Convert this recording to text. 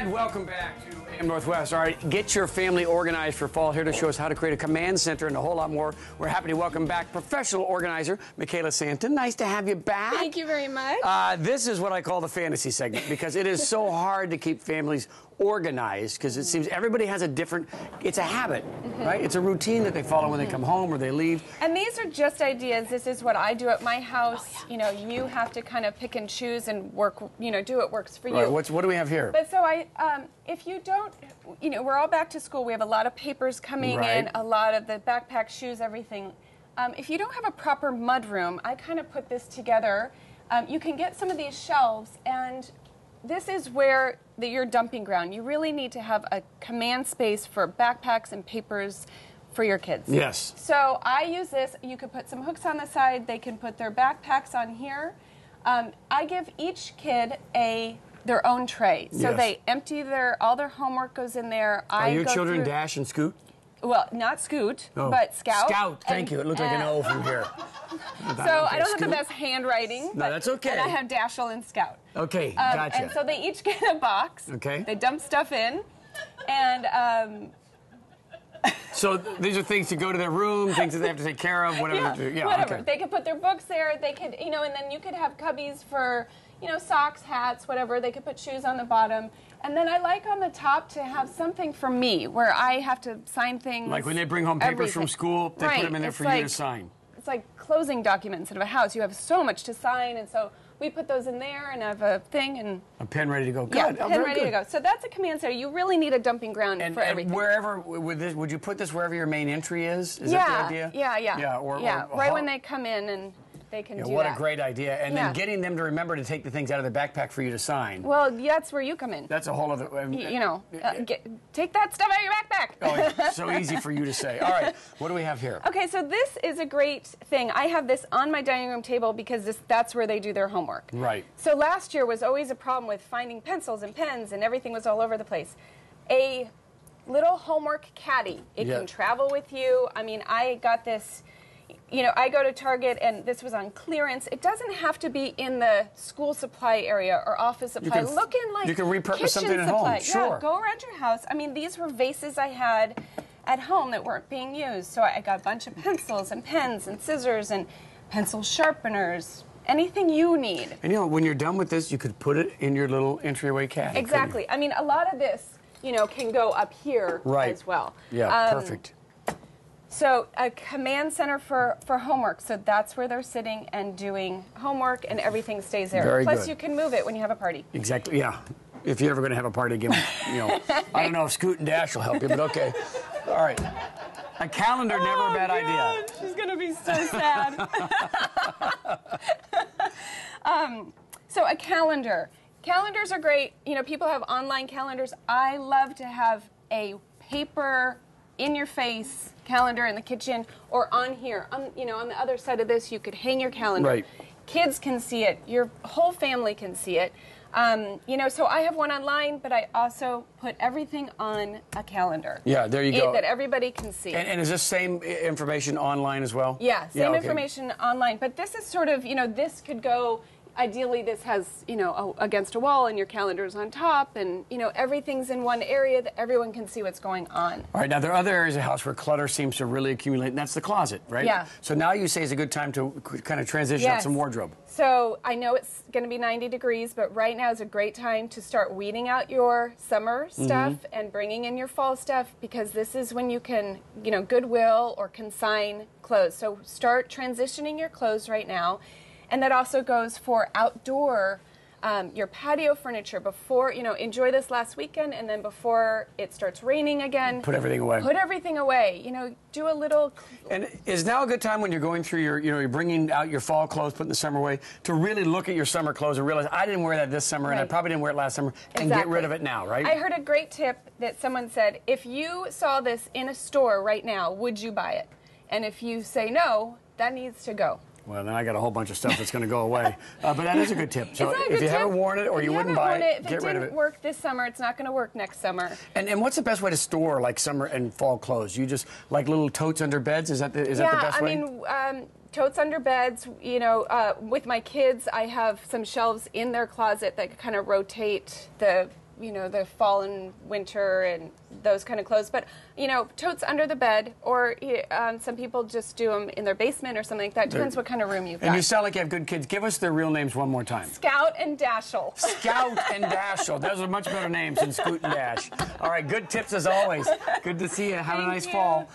And welcome back to AM Northwest. All right, get your family organized for fall. Here to show us how to create a command center and a whole lot more. We're happy to welcome back professional organizer Michaela Santon. Nice to have you back. Thank you very much. This is what I call the fantasy segment because it is so hard to keep families organized because it seems everybody has a different, it's a habit, right? It's a routine that they follow when they come home or they leave. And these are just ideas. This is what I do at my house. You know, you have to kind of pick and choose and work, you know, do what works for you. Right, what do we have here? But so if you don't, you know, we're all back to school. We have a lot of papers coming in, a lot of the backpack, shoes, everything. If you don't have a proper mudroom, I kind of put this together. You can get some of these shelves, and this is where your dumping ground. You really need to have a command space for backpacks and papers for your kids. Yes. So I use this. You could put some hooks on the side. They can put their backpacks on here. I give each kid their own tray. So they empty all their homework goes in there. Are your children Dash and Scoot? Well, not Scoot, but Scout. Scout, thank you. It looked like an O from here. So I don't have the best handwriting. No, that's okay. And I have Dashel and Scout. Okay, gotcha. And so they each get a box. Okay. They dump stuff in, and so these are things to go to their room, things that they have to take care of, whatever. Yeah, whatever. Okay. They could put their books there. They could, you know, and then you could have cubbies for, you know, socks, hats, whatever. They could put shoes on the bottom. And then I like on the top to have something for me where I have to sign things. Like when they bring home papers from school, they put them in there for you to sign. It's like closing documents of a house. You have so much to sign, and so we put those in there and have a thing and a pen ready to go. Yeah, good. pen ready to go. So that's a command center. You really need a dumping ground for everything. And wherever would you put this wherever your main entry is? Is that the idea? Yeah. Right when they come in and they can do that. What a great idea. And then getting them to remember to take the things out of the backpack for you to sign. Well, that's where you come in. That's a whole other... you know, take that stuff out of your backpack. Oh, it's so easy for you to say. All right, what do we have here? Okay, so this is a great thing. I have this on my dining room table because that's where they do their homework. Right. So last year was always a problem with finding pencils and pens, and everything was all over the place. A little homework caddy. It can travel with you. I mean, I got this... You know, I go to Target, and this was on clearance. It doesn't have to be in the school supply area or office supply. Looking like you can repurpose kitchen something at supply. home. Sure. Yeah, go around your house. I mean, these were vases I had at home that weren't being used. So I got a bunch of pencils and pens and scissors and pencil sharpeners. Anything you need. And you know, when you're done with this, you could put it in your little entryway caddy. Exactly. I mean, a lot of this, you know, can go up here as well. Yeah, perfect. So a command center for homework. So that's where they're sitting and doing homework, and everything stays there. Very Plus, good. you can move it when you have a party. Exactly. Yeah. If you're ever going to have a party again, you know, I don't know if Scoot and Dash will help you, but okay. All right. A calendar, never a bad idea. She's going to be so sad. So a calendar. Calendars are great. You know, people have online calendars. I love to have a paper in-your-face calendar in the kitchen or on here. You know, on the other side of this, you could hang your calendar. Right. Kids can see it. Your whole family can see it. You know, so I have one online, but I also put everything on a calendar. Yeah, there you go. That everybody can see. And is this same information online as well? Yeah, same information online. But this is sort of, you know, this could go... Ideally, this has, you know, against a wall and your calendar's on top, and, you know, everything's in one area that everyone can see what's going on. All right, now there are other areas of the house where clutter seems to really accumulate, and that's the closet, right? Yeah. So now you say is a good time to kind of transition out some wardrobe. So I know it's going to be 90 degrees, but right now is a great time to start weeding out your summer stuff and bringing in your fall stuff, because this is when you can, you know, Goodwill or consign clothes. So start transitioning your clothes right now. And that also goes for outdoor, your patio furniture. Before, you know, enjoy this last weekend, and then before it starts raining again, put everything away. Put everything away. You know, do a little. And is now a good time when you're going through your, you know, you're bringing out your fall clothes, putting the summer away, to really look at your summer clothes and realize I didn't wear that this summer, and I probably didn't wear it last summer, and get rid of it now, right? I heard a great tip that someone said: if you saw this in a store right now, would you buy it? And if you say no, that needs to go. Well, then I got a whole bunch of stuff that's going to go away. But that is a good tip. So if you haven't worn it or you wouldn't buy it, get rid of it. If it didn't work this summer, it's not going to work next summer. And what's the best way to store like summer and fall clothes? You just like little totes under beds? Is that the best way? Yeah, I mean, totes under beds. You know, with my kids, I have some shelves in their closet that kind of rotate the you know, the fall and winter and those kind of clothes. But, you know, totes under the bed, or some people just do them in their basement or something like that. Depends what kind of room you've got. And you sound like you have good kids. Give us their real names one more time. Scout and Dashel. Scout and Dashel. Those are much better names than Scoot and Dash. All right, good tips as always. Good to see you. Have a nice fall.